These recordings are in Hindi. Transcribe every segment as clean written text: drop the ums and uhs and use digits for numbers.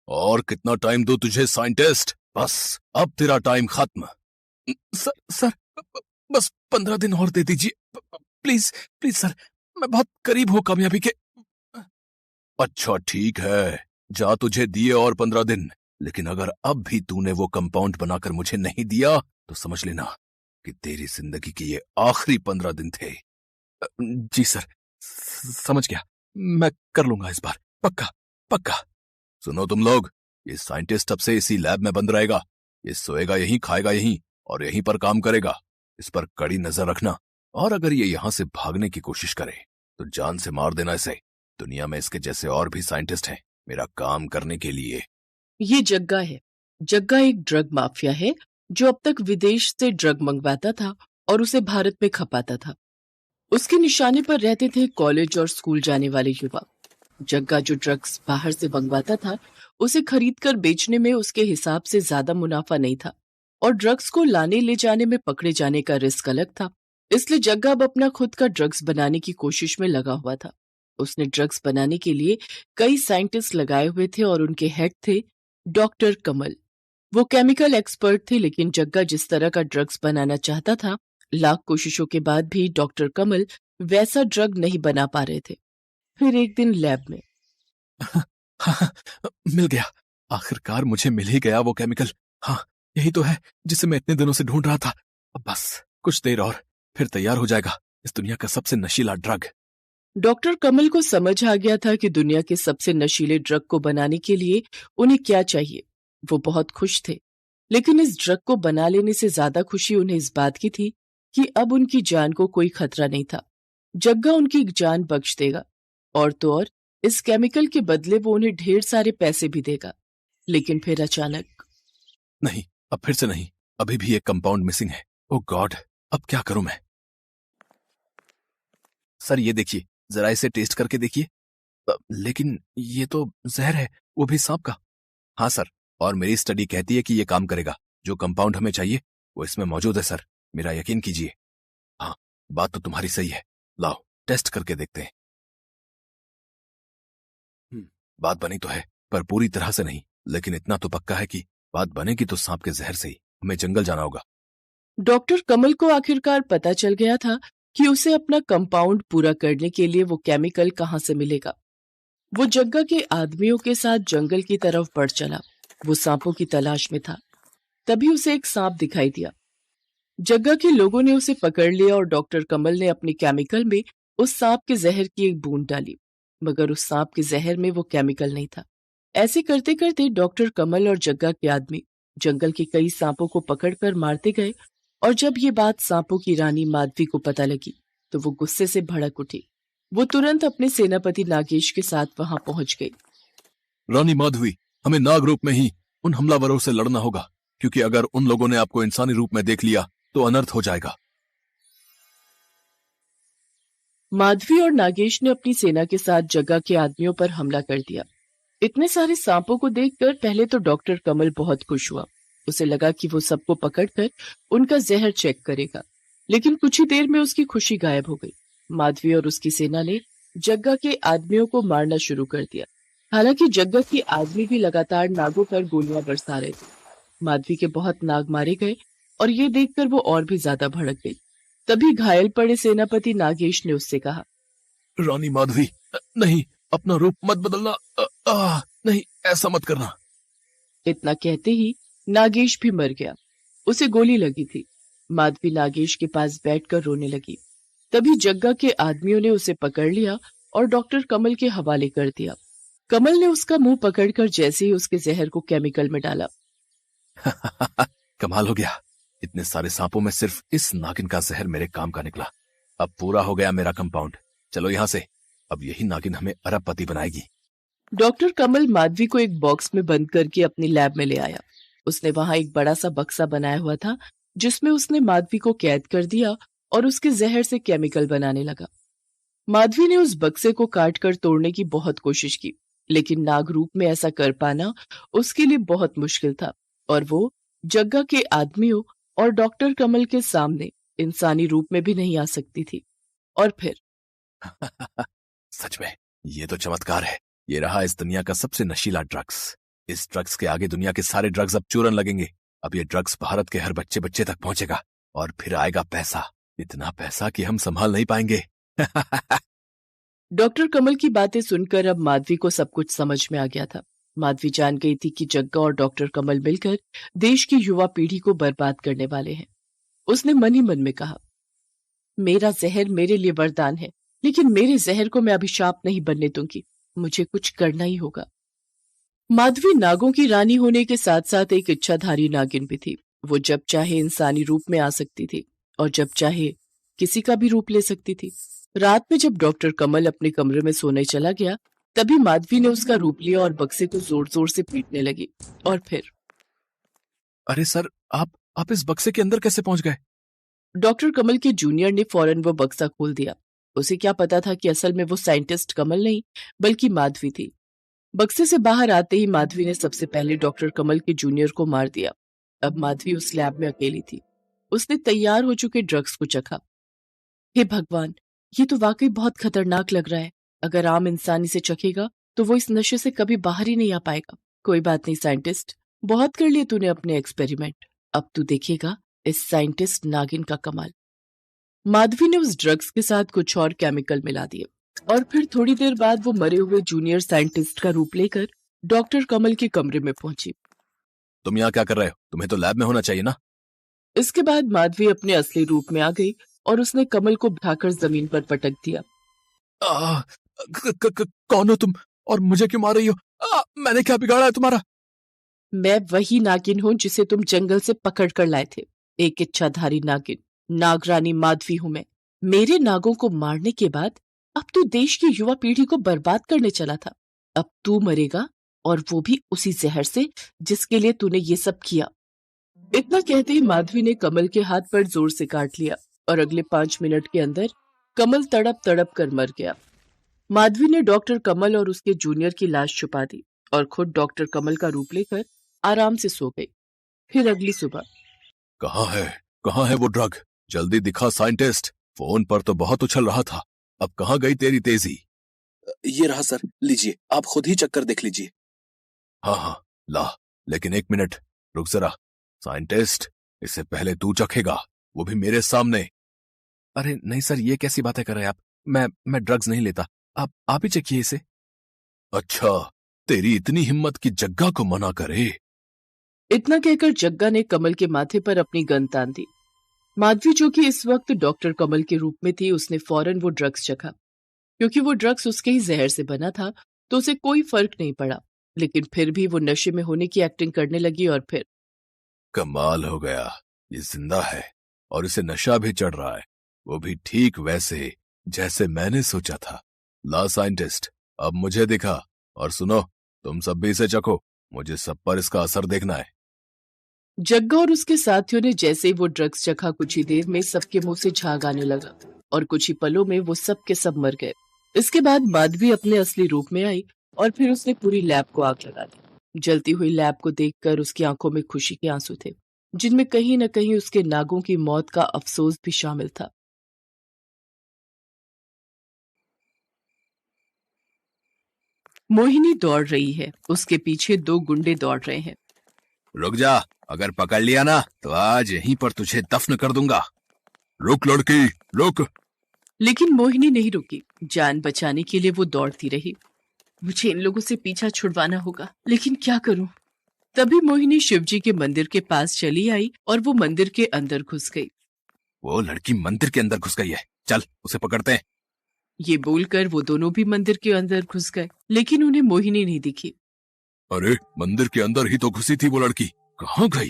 और कितना टाइम दूं तुझे साइंटिस्ट? बस अब तेरा टाइम खत्म। सर बस 15 दिन और दे दीजिए प्लीज प्लीज सर, मैं बहुत करीब हूँ कामयाबी के। अच्छा ठीक है, जा, तुझे दिए और 15 दिन। लेकिन अगर अब भी तूने वो कंपाउंड बनाकर मुझे नहीं दिया तो समझ लेना कि तेरी जिंदगी के ये आखिरी 15 दिन थे। जी सर, समझ गया, मैं कर लूंगा इस बार, पक्का पक्का। सुनो तुम लोग, ये साइंटिस्ट अब से इसी लैब में बंद रहेगा। ये सोएगा यहीं, खाएगा यहीं और यहीं पर काम करेगा। इस पर कड़ी नजर रखना, और अगर ये यहां से भागने की कोशिश करे तो जान से मार देना इसे। दुनिया में इसके जैसे और भी साइंटिस्ट हैं मेरा काम करने के लिए। ये जग्गा है। जग्गा एक ड्रग माफिया है जो अब तक विदेश से ड्रग मंगवाता था और उसे भारत में खपाता था। उसके निशाने पर रहते थे कॉलेज और स्कूल जाने वाले युवा। जग्गा जो ड्रग्स बाहर से मंगवाता था, उसे खरीदकर बेचने में उसके हिसाब से ज्यादा मुनाफा नहीं था, और ड्रग्स को लाने ले जाने में पकड़े जाने का रिस्क अलग था। इसलिए जग्गा अब अपना खुद का ड्रग्स बनाने की कोशिश में लगा हुआ था। उसने ड्रग्स बनाने के लिए कई साइंटिस्ट लगाए हुए थे और उनके हेड थे डॉक्टर कमल। वो केमिकल एक्सपर्ट थे, लेकिन जग्गा जिस तरह का ड्रग्स बनाना चाहता था, लाख कोशिशों के बाद भी डॉक्टर कमल वैसा ड्रग नहीं बना पा रहे थे। फिर एक दिन लैब में हाँ, मिल गया, आखिरकार मुझे मिल ही गया वो केमिकल। हाँ, यही तो है जिसे मैं इतने दिनों से ढूंढ रहा था। अब बस कुछ देर और फिर तैयार हो जाएगा इस दुनिया का सबसे नशीला ड्रग। डॉक्टर कमल को समझ आ गया था कि दुनिया के सबसे नशीले ड्रग को बनाने के लिए उन्हें क्या चाहिए। वो बहुत खुश थे, लेकिन इस ड्रग को बना लेने से ज्यादा खुशी उन्हें इस बात की थी कि अब उनकी जान को कोई खतरा नहीं था। जग्गा उनकी जान बख्श देगा, और तो और इस केमिकल के बदले वो उन्हें ढेर सारे पैसे भी देगा। लेकिन फिर अचानक नहीं, अब फिर से नहीं, अभी भी एक कंपाउंड मिसिंग है। ओह गॉड, अब क्या करूं मैं? सर ये देखिए, जरा इसे टेस्ट करके देखिए। लेकिन ये तो जहर है, वो भी सांप का। हाँ सर, और मेरी स्टडी कहती है कि ये काम करेगा। जो कंपाउंड हमें चाहिए वो इसमें मौजूद है सर, मेरा यकीन कीजिए। हाँ, बात तो तुम्हारी सही है, लाओ टेस्ट करके देखते हैं। बात बनी तो है, पर पूरी तरह से नहीं। लेकिन इतना तो पक्का है कि बात बनेगी तो सांप के जहर से ही। हमें जंगल जाना होगा। डॉक्टर कमल को आखिरकार पता चल गया था कि उसे अपना कंपाउंड पूरा करने के लिए वो केमिकल कहाँ से मिलेगा। वो जग्गा के आदमियों के साथ जंगल की तरफ बढ़ चला। वो सांपों की तलाश में था। तभी उसे एक सांप दिखाई दिया। जग्गा के लोगों ने उसे पकड़ लिया और डॉक्टर कमल ने अपने केमिकल में उस सांप के जहर की एक बूंद डाली, मगर उस सांप के जहर में वो केमिकल नहीं था। ऐसे करते करते डॉक्टर कमल और जग्गा के आदमी जंगल के कई सांपों को पकड़कर मारते गए, और जब ये बात सांपों की रानी माधवी को पता लगी तो वो गुस्से से भड़क उठी। वो तुरंत अपने सेनापति नागेश के साथ वहां पहुंच गई। रानी माधवी, हमें नाग रूप में ही उन हमलावरों से लड़ना होगा, क्योंकि अगर उन लोगों ने आपको इंसानी रूप में देख लिया तो अनर्थ हो जाएगा। माधवी और नागेश ने अपनी सेना के साथ जग्गा के आदमियों पर हमला कर दिया। इतने सारे सांपों को देखकर पहले तो डॉक्टर कमल बहुत खुश हुआ। उसे लगा कि वो सबको पकड़कर उनका जहर चेक करेगा, लेकिन कुछ ही देर में उसकी खुशी गायब हो गई। माधवी और उसकी सेना ने जग्गा के आदमियों को मारना शुरू कर दिया। हालांकि जग्गा के आदमी भी लगातार नागों पर गोलियां बरसा रहे थे। माधवी के बहुत नाग मारे गए और ये देखकर वो और भी ज्यादा भड़क गई। तभी घायल पड़े सेनापति नागेश ने उससे कहा, रानी माधवी, नहीं, अपना रूप मत बदलना। नहीं, ऐसा मत करना। इतना कहते ही नागेश भी मर गया। उसे गोली लगी थी। माधवी नागेश के पास बैठकर रोने लगी। तभी जग्गा के आदमियों ने उसे पकड़ लिया और डॉक्टर कमल के हवाले कर दिया। कमल ने उसका मुंह पकड़कर जैसे ही उसके जहर को केमिकल में डाला। कमाल हो गया, इतने सारे सांपों में सिर्फ इस नागिन का जहर मेरे काम का निकला। अब पूरा हो गया मेरा कंपाउंड। चलो यहां से, अब यही नागिन हमें अरबपति बनाएगी। डॉक्टर कमल माधवी को एक बॉक्स में बंद करके अपनी लैब में ले आया। उसने वहां एक बड़ा सा बक्सा बनाया हुआ था, जिसमें उसने माधवी को कैद कर दिया और उसके जहर से केमिकल बनाने लगा। माधवी ने उस बक्से को काटकर तोड़ने की बहुत कोशिश की, लेकिन नाग रूप में ऐसा कर पाना उसके लिए बहुत मुश्किल था, और वो जग्गा के आदमियों और डॉक्टर कमल के सामने इंसानी रूप में भी नहीं आ सकती थी। और फिर सच में ये तो चमत्कार है। ये रहा इस दुनिया का सबसे नशीला ड्रग्स। इस ड्रग्स के आगे दुनिया के सारे ड्रग्स अब चूरन लगेंगे। अब ये ड्रग्स भारत के हर बच्चे बच्चे तक पहुंचेगा और फिर आएगा पैसा, इतना पैसा कि हम संभाल नहीं पाएंगे। डॉक्टर कमल की बातें सुनकर अब माधवी को सब कुछ समझ में आ गया था। माधवी जान गई थी कि जग्गा और डॉक्टर कमल मिलकर देश की युवा पीढ़ी को बर्बाद करने वाले हैं। उसने मन ही मन में कहा, मेरा जहर मेरे लिए वरदान है, लेकिन मेरे जहर को मैं अभिशाप नहीं बनने दूंगी। मुझे कुछ करना ही होगा। माधवी नागों की रानी होने के साथ साथ एक इच्छाधारी नागिन भी थी। वो जब चाहे इंसानी रूप में आ सकती थी और जब चाहे किसी का भी रूप ले सकती थी। रात में जब डॉक्टर कमल अपने कमरे में सोने चला गया, तभी माधवी ने उसका रूप लिया और बक्से को जोर जोर से पीटने लगी। और फिर, अरे सर, आप इस बक्से के अंदर कैसे पहुंच गए? डॉक्टर कमल के जूनियर ने फौरन वो बक्सा खोल दिया। उसे क्या पता था कि असल में वो साइंटिस्ट कमल नहीं बल्कि माधवी थी। बक्से से बाहर आते ही माधवी ने सबसे पहले डॉक्टर कमल के जूनियर को मार दिया। अब माधवी उस लैब में अकेली थी। उसने तैयार हो चुके ड्रग्स को चखा। हे भगवान, ये तो वाकई बहुत खतरनाक लग रहा है। अगर आम इंसान इसे चखेगा तो वो इस नशे से कभी बाहर ही नहीं आ पाएगा। कोई बात नहीं साइंटिस्ट, बहुत कर लिए तूने अपने एक्सपेरिमेंट, अब तू देखेगा इस साइंटिस्ट नागिन का कमाल। माधवी ने उस ड्रग्स के साथ कुछ और केमिकल मिला दिए और फिर थोड़ी देर बाद वो मरे हुए जूनियर साइंटिस्ट का रूप लेकर डॉक्टर कमल के कमरे में पहुंची। तुम यहाँ क्या कर रहे हो? तुम्हें तो लैब में होना चाहिए ना। इसके बाद माधवी अपने असली रूप में आ गई और उसने कमल को उठाकर जमीन पर पटक दिया। कौन हो तुम और मुझे क्यों मार रही हो? मैंने क्या बिगाड़ा है तुम्हारा? मैं वही नागिन हूँ जिसे तुम जंगल से पकड़ कर लाए थे। एक इच्छाधारी नागिन, नागरानी माधवी हूं मैं। मेरे नागों को मारने के बाद अब तू देश की युवा पीढ़ी को बर्बाद करने चला था। अब तू मरेगा और वो भी उसी जहर से जिसके लिए तूने ये सब किया। इतना कहते ही माधवी ने कमल के हाथ पर जोर से काट लिया और अगले 5 मिनट के अंदर कमल तड़प तड़प कर मर गया। माधवी ने डॉक्टर कमल और उसके जूनियर की लाश छुपा दी और खुद डॉक्टर कमल का रूप लेकर आराम से सो गई। फिर अगली सुबह, कहाँ है वो ड्रग? जल्दी दिखा साइंटिस्ट। फोन पर तो बहुत उछल रहा था, अब कहाँ गई तेरी तेजी? ये रहा सर, लीजिए, आप खुद ही चक्कर देख लीजिए। हाँ, ला, लेकिन 1 मिनट रुक जरा। साइंटिस्ट, इससे पहले तू चखेगा, वो भी मेरे सामने। अरे नहीं सर, ये कैसी बातें कर रहे हैं आप? मैं ड्रग्स नहीं लेता, आप ही चखिए इसे। अच्छा, तेरी इतनी हिम्मत कि जग्गा को मना करे? इतना कहकर जग्गा ने कमल के माथे पर अपनी गन तान दी। माधवी, जो कि इस वक्त डॉक्टर कमल के रूप में थी, उसने फौरन वो ड्रग्स चखा। क्योंकि वो ड्रग्स उसके ही जहर से बना था तो उसे कोई फर्क नहीं पड़ा, लेकिन फिर भी वो नशे में होने की एक्टिंग करने लगी। और फिर कमाल हो गया, ये जिंदा है और इसे नशा भी चढ़ रहा है, वो भी ठीक वैसे जैसे मैंने सोचा था। ला साइंटिस्ट, अब मुझे दिखा। और सुनो, तुम सब भी इसे चखो, मुझे सब पर इसका असर देखना है। जग्गा और उसके साथियों ने जैसे ही वो ड्रग्स चखा, कुछ ही देर में सबके मुंह से झाग आने लगा और कुछ ही पलों में वो सब के सब मर गए। इसके बाद माधवी अपने असली रूप में आई और फिर उसने पूरी लैब को आग लगा दी। जलती हुई लैब को देखकर उसकी आंखों में खुशी के आंसू थे, जिनमें कहीं न कहीं उसके नागों की मौत का अफसोस भी शामिल था। मोहिनी दौड़ रही है, उसके पीछे 2 गुंडे दौड़ रहे हैं। रुक जा, अगर पकड़ लिया ना तो आज यहीं पर तुझे दफन कर दूंगा। रुक लड़की, रुक। लेकिन मोहिनी नहीं रुकी। जान बचाने के लिए वो दौड़ती रही। मुझे इन लोगों से पीछा छुड़वाना होगा, लेकिन क्या करूं? तभी मोहिनी शिवजी के मंदिर के पास चली आई और वो मंदिर के अंदर घुस गई। वो लड़की मंदिर के अंदर घुस गई है, चल उसे पकड़ते हैं। ये बोलकर वो दोनों भी मंदिर के अंदर घुस गए, लेकिन उन्हें मोहिनी नहीं दिखी। अरे, मंदिर के अंदर ही तो घुसी थी वो लड़की, कहाँ गई?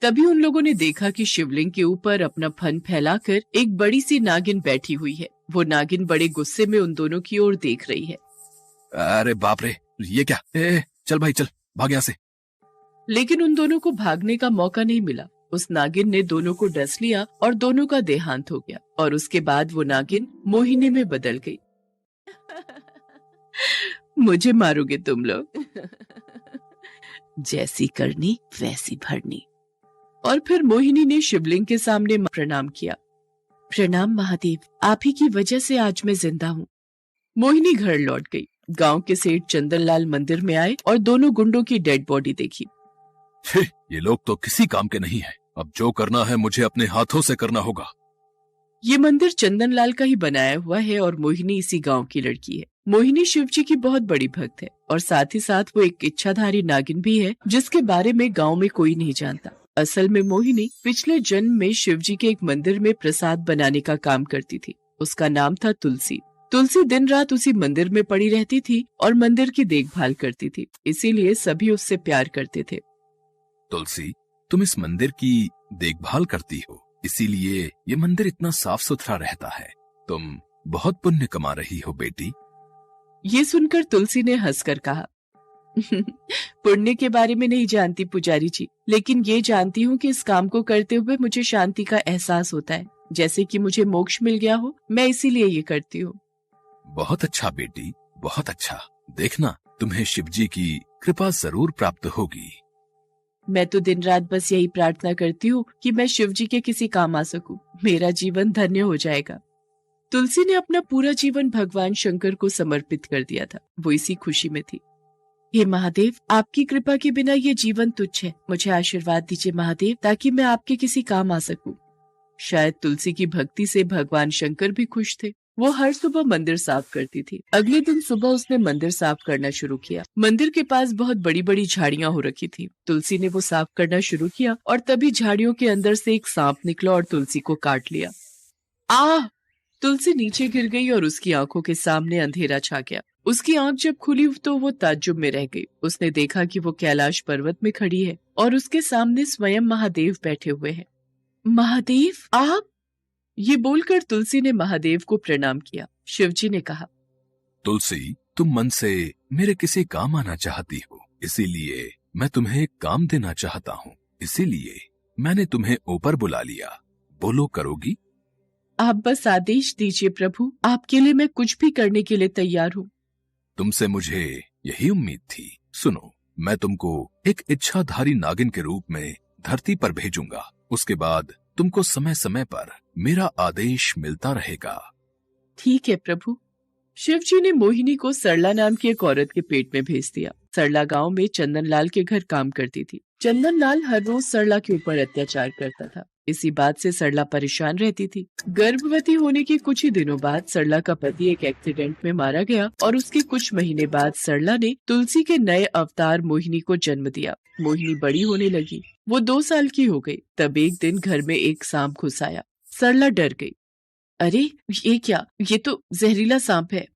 तभी उन लोगों ने देखा कि शिवलिंग के ऊपर अपना फन फैलाकर एक बड़ी सी नागिन बैठी हुई है। वो नागिन बड़े गुस्से में उन दोनों की ओर देख रही है। अरे बाप रे, ये क्या? चल भाई चल, भाग यहाँ से। लेकिन उन दोनों को भागने का मौका नहीं मिला। उस नागिन ने दोनों को डस लिया और दोनों का देहांत हो गया। और उसके बाद वो नागिन मोहिनी में बदल गई। मुझे मारोगे तुम लोग? जैसी करनी वैसी भरनी। और फिर मोहिनी ने शिवलिंग के सामने प्रणाम किया। प्रणाम महादेव, आप ही की वजह से आज मैं जिंदा हूँ। मोहिनी घर लौट गई गांव के सेठ चंदनलाल मंदिर में आए और दोनों गुंडों की डेड बॉडी देखी। छी, ये लोग तो किसी काम के नहीं है। अब जो करना है मुझे अपने हाथों से करना होगा। ये मंदिर चंदनलाल का ही बनाया हुआ है और मोहिनी इसी गांव की लड़की है। मोहिनी शिवजी की बहुत बड़ी भक्त है और साथ ही साथ वो एक इच्छाधारी नागिन भी है जिसके बारे में गांव में कोई नहीं जानता। असल में मोहिनी पिछले जन्म में शिवजी के एक मंदिर में प्रसाद बनाने का काम करती थी। उसका नाम था तुलसी। तुलसी दिन रात उसी मंदिर में पड़ी रहती थी और मंदिर की देखभाल करती थी, इसीलिए सभी उससे प्यार करते थे। तुलसी, तुम इस मंदिर की देखभाल करती हो, इसीलिए ये मंदिर इतना साफ सुथरा रहता है। तुम बहुत पुण्य कमा रही हो बेटी। ये सुनकर तुलसी ने हंसकर कहा, पुण्य के बारे में नहीं जानती पुजारी जी, लेकिन ये जानती हूँ कि इस काम को करते हुए मुझे शांति का एहसास होता है, जैसे कि मुझे मोक्ष मिल गया हो। मैं इसीलिए ये करती हूँ। बहुत अच्छा बेटी, बहुत अच्छा। देखना, तुम्हें शिवजी की कृपा जरूर प्राप्त होगी। मैं तो दिन रात बस यही प्रार्थना करती हूँ कि मैं शिवजी के किसी काम आ सकूं। मेरा जीवन धन्य हो जाएगा। तुलसी ने अपना पूरा जीवन भगवान शंकर को समर्पित कर दिया था। वो इसी खुशी में थी। हे महादेव, आपकी कृपा के बिना ये जीवन तुच्छ है। मुझे आशीर्वाद दीजिए महादेव, ताकि मैं आपके किसी काम आ सकूं। शायद तुलसी की भक्ति से भगवान शंकर भी खुश थे। वो हर सुबह मंदिर साफ करती थी। अगले दिन सुबह उसने मंदिर साफ करना शुरू किया। मंदिर के पास बहुत बड़ी बड़ी झाड़ियां हो रखी थी। तुलसी ने वो साफ करना शुरू किया और तभी झाड़ियों के अंदर से एक सांप निकला और तुलसी को काट लिया। आह! तुलसी नीचे गिर गई और उसकी आंखों के सामने अंधेरा छा गया। उसकी आंख जब खुली तो वो ताज्जुब में रह गई। उसने देखा कि वो कैलाश पर्वत में खड़ी है और उसके सामने स्वयं महादेव बैठे हुए हैं। महादेव, आप? ये बोलकर तुलसी ने महादेव को प्रणाम किया। शिवजी ने कहा, तुलसी, तुम मन से मेरे किसी काम आना चाहती हो, इसीलिए मैं तुम्हें एक काम देना चाहता हूँ। इसीलिए मैंने तुम्हें ऊपर बुला लिया। बोलो, करोगी? आप बस आदेश दीजिए प्रभु, आपके लिए मैं कुछ भी करने के लिए तैयार हूँ। तुमसे मुझे यही उम्मीद थी। सुनो, मैं तुमको एक इच्छाधारी नागिन के रूप में धरती पर भेजूंगा। उसके बाद तुमको समय समय पर मेरा आदेश मिलता रहेगा। ठीक है प्रभु। शिवजी ने मोहिनी को सरला नाम की एक औरत के पेट में भेज दिया। सरला गांव में चंदनलाल के घर काम करती थी। चंदनलाल हर रोज सरला के ऊपर अत्याचार करता था। इसी बात से सरला परेशान रहती थी। गर्भवती होने के कुछ ही दिनों बाद सरला का पति एक एक्सीडेंट में मारा गया और उसके कुछ महीने बाद सरला ने तुलसी के नए अवतार मोहिनी को जन्म दिया। मोहिनी बड़ी होने लगी। वो 2 साल की हो गई। तब एक दिन घर में एक सांप घुस आया। सरला डर गई। अरे ये क्या? ये तो जहरीला सांप है।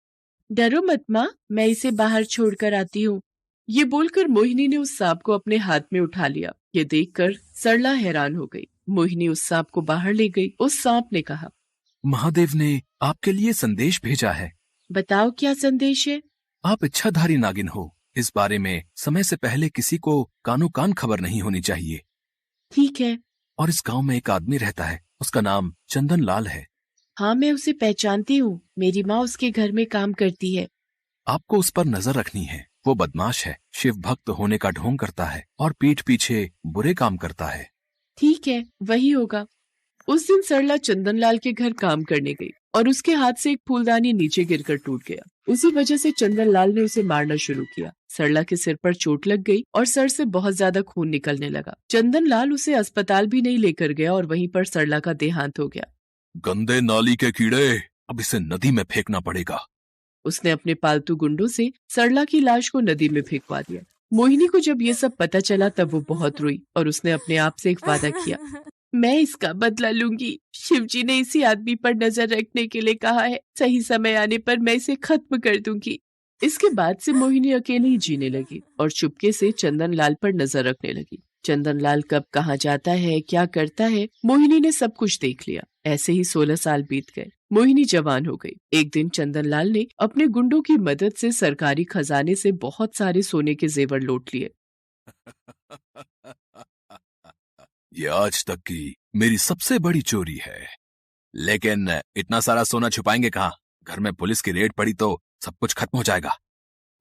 डरो मत माँ, मैं इसे बाहर छोड़कर आती हूँ। ये बोलकर मोहिनी ने उस सांप को अपने हाथ में उठा लिया। ये देखकर सरला हैरान हो गई। मोहिनी उस सांप को बाहर ले गई। उस सांप ने कहा, महादेव ने आपके लिए संदेश भेजा है। बताओ क्या संदेश है? आप इच्छाधारी नागिन हो। इस बारे में समय से पहले किसी को कानो कान खबर नहीं होनी चाहिए। ठीक है। और इस गांव में एक आदमी रहता है, उसका नाम चंदनलाल है। हाँ, मैं उसे पहचानती हूँ। मेरी माँ उसके घर में काम करती है। आपको उस पर नजर रखनी है। वो बदमाश है, शिव भक्त होने का ढोंग करता है और पीठ पीछे बुरे काम करता है। ठीक है, वही होगा। उस दिन सरला चंदनलाल के घर काम करने गई और उसके हाथ से एक फूलदानी नीचे गिरकर टूट गया। उसी वजह से चंदनलाल ने उसे मारना शुरू किया। सरला के सिर पर चोट लग गई और सर से बहुत ज्यादा खून निकलने लगा। चंदनलाल उसे अस्पताल भी नहीं लेकर गया और वहीं पर सरला का देहांत हो गया। गंदे नाली के कीड़े, अब इसे नदी में फेंकना पड़ेगा। उसने अपने पालतू गुंडों से सरला की लाश को नदी में फेंकवा दिया। मोहिनी को जब ये सब पता चला तब वो बहुत रोई और उसने अपने आप से एक वादा किया, मैं इसका बदला लूंगी। शिवजी ने इसी आदमी पर नजर रखने के लिए कहा है। सही समय आने पर मैं इसे खत्म कर दूंगी। इसके बाद से मोहिनी अकेले ही जीने लगी और चुपके से चंदनलाल पर नजर रखने लगी। चंदनलाल कब कहाँ जाता है, क्या करता है, मोहिनी ने सब कुछ देख लिया। ऐसे ही 16 साल बीत गए। मोहिनी जवान हो गई। एक दिन चंदनलाल ने अपने गुंडों की मदद से सरकारी खजाने से बहुत सारे सोने के जेवर लूट लिए। ये आज तक की मेरी सबसे बड़ी चोरी है। लेकिन इतना सारा सोना छुपाएंगे कहाँ? घर में पुलिस की रेड पड़ी तो सब कुछ खत्म हो जाएगा।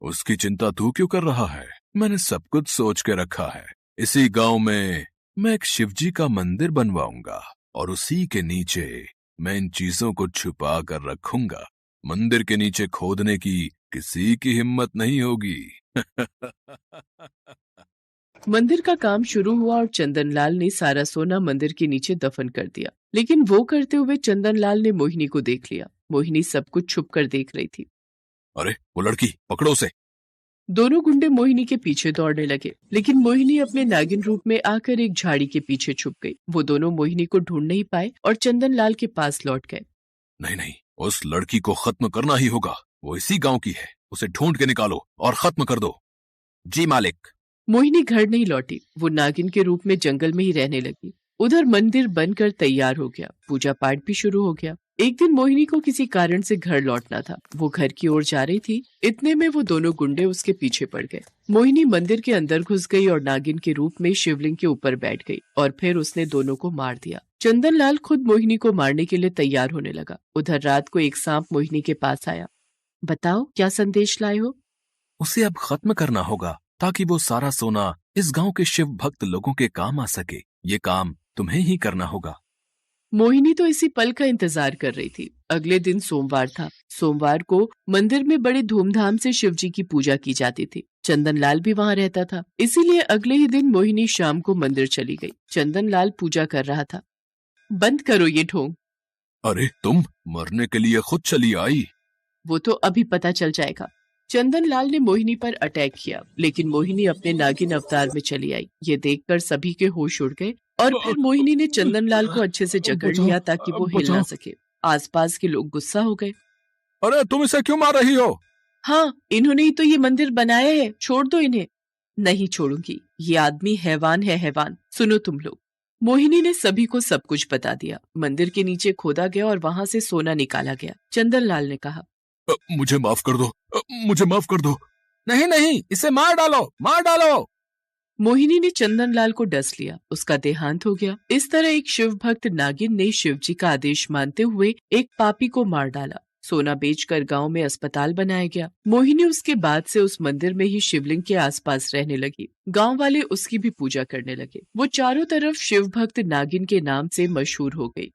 उसकी चिंता तू क्यों कर रहा है? मैंने सब कुछ सोच के रखा है। इसी गांव में मैं एक शिवजी का मंदिर बनवाऊंगा और उसी के नीचे मैं इन चीजों को छुपा कर रखूंगा। मंदिर के नीचे खोदने की किसी की हिम्मत नहीं होगी। मंदिर का काम शुरू हुआ और चंदनलाल ने सारा सोना मंदिर के नीचे दफन कर दिया। लेकिन वो करते हुए चंदनलाल ने मोहिनी को देख लिया। मोहिनी सब कुछ छुप कर देख रही थी। अरे वो लड़की, पकड़ो उसे। दोनों गुंडे मोहिनी के पीछे दौड़ने लगे, लेकिन मोहिनी अपने नागिन रूप में आकर एक झाड़ी के पीछे छुप गई। वो दोनों मोहिनी को ढूंढ नहीं पाए और चंदनलाल के पास लौट गए। नहीं नहीं, उस लड़की को खत्म करना ही होगा। वो इसी गांव की है। उसे ढूंढ के निकालो और खत्म कर दो। जी मालिक। मोहिनी घर नहीं लौटी। वो नागिन के रूप में जंगल में ही रहने लगी। उधर मंदिर बनकर तैयार हो गया। पूजा पाठ भी शुरू हो गया। एक दिन मोहिनी को किसी कारण से घर लौटना था। वो घर की ओर जा रही थी। इतने में वो दोनों गुंडे उसके पीछे पड़ गए। मोहिनी मंदिर के अंदर घुस गई और नागिन के रूप में शिवलिंग के ऊपर बैठ गई और फिर उसने दोनों को मार दिया। चंदनलाल खुद मोहिनी को मारने के लिए तैयार होने लगा। उधर रात को एक सांप मोहिनी के पास आया। बताओ क्या संदेश लाए हो? उसे अब खत्म करना होगा ताकि वो सारा सोना इस गांव के शिव भक्त लोगों के काम आ सके। ये काम तुम्हें ही करना होगा। मोहिनी तो इसी पल का इंतजार कर रही थी। अगले दिन सोमवार था। सोमवार को मंदिर में बड़े धूमधाम से शिवजी की पूजा की जाती थी। चंदनलाल भी वहां रहता था, इसीलिए अगले ही दिन मोहिनी शाम को मंदिर चली गई। चंदनलाल पूजा कर रहा था। बंद करो ये ढोंग। अरे तुम मरने के लिए खुद चली आई। वो तो अभी पता चल जाएगा। चंदनलाल ने मोहिनी पर अटैक किया, लेकिन मोहिनी अपने नागिन अवतार में चली आई। ये देखकर सभी के होश उड़ गए और फिर मोहिनी ने चंदनलाल को अच्छे से जकड़ लिया ताकि वो हिल ना सके। आसपास के लोग गुस्सा हो गए। अरे तुम इसे क्यों मार रही हो? हाँ, इन्होंने ही तो ये मंदिर बनाया है, छोड़ दो इन्हें। नहीं छोड़ूंगी, ये आदमी हैवान है, हैवान। सुनो तुम लोग। मोहिनी ने सभी को सब कुछ बता दिया। मंदिर के नीचे खोदा गया और वहां से सोना निकाला गया। चंदनलाल ने कहा, मुझे माफ कर दो, मुझे माफ कर दो। नहीं नहीं, इसे मार डालो, मार डालो। मोहिनी ने चंदनलाल को डस लिया। उसका देहांत हो गया। इस तरह एक शिव भक्त नागिन ने शिवजी का आदेश मानते हुए एक पापी को मार डाला। सोना बेचकर गांव में अस्पताल बनाया गया। मोहिनी उसके बाद से उस मंदिर में ही शिवलिंग के आसपास रहने लगी। गांव वाले उसकी भी पूजा करने लगे। वो चारों तरफ शिव भक्त नागिन के नाम से मशहूर हो गई।